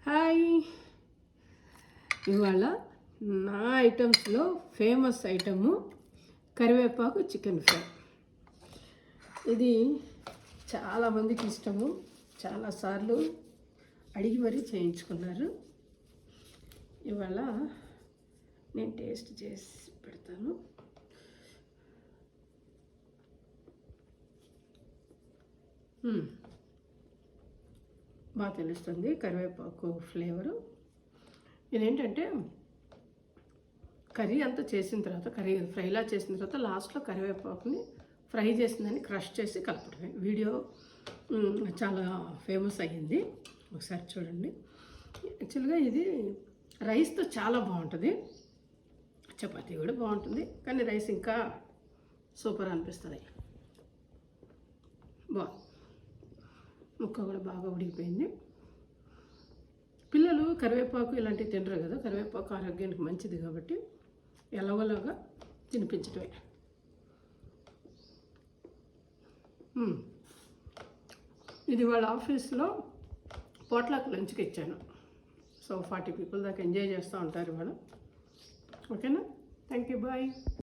Hi. ఇవాళ నా ఐటమ్స్లో famous item కరివేపాకు చికెన్ ఫ్రై. ఇది చాలామందికి ఇష్టము, చాలాసార్లు అడిగి మరీ చేయించుకున్నారు. ఇవాళ నేను టేస్ట్ చేసి పెడతాను. బాగా తెలుస్తుంది కరివేపాకు ఫ్లేవరు. ఇదేంటంటే కర్రీ అంతా చేసిన తర్వాత, కర్రీ ఫ్రైలా చేసిన తర్వాత లాస్ట్లో కరివేపాకుని ఫ్రై చేసిందని క్రష్ చేసి కలపడమే. వీడియో చాలా ఫేమస్ అయ్యింది, ఒకసారి చూడండి. యాక్చువల్గా ఇది రైస్తో చాలా బాగుంటుంది, చపాతీ కూడా బాగుంటుంది, కానీ రైస్ ఇంకా సూపర్ అనిపిస్తుంది. బాగుంది, ముక్క కూడా బాగా ఉడికిపోయింది. పిల్లలు కరివేపాకు ఇలాంటివి తినరు కదా, కరివేపాకు ఆరోగ్యానికి మంచిది కాబట్టి ఎలాగోలాగా తినిపించటమే. ఇది వాళ్ళ ఆఫీస్లో పోట్లాక్ లంచ్కి ఇచ్చాను. సో 40 పీపుల్ దాకా ఎంజాయ్ చేస్తూ ఉంటారు ఇవాళ. ఓకేనా? Thank you, bye.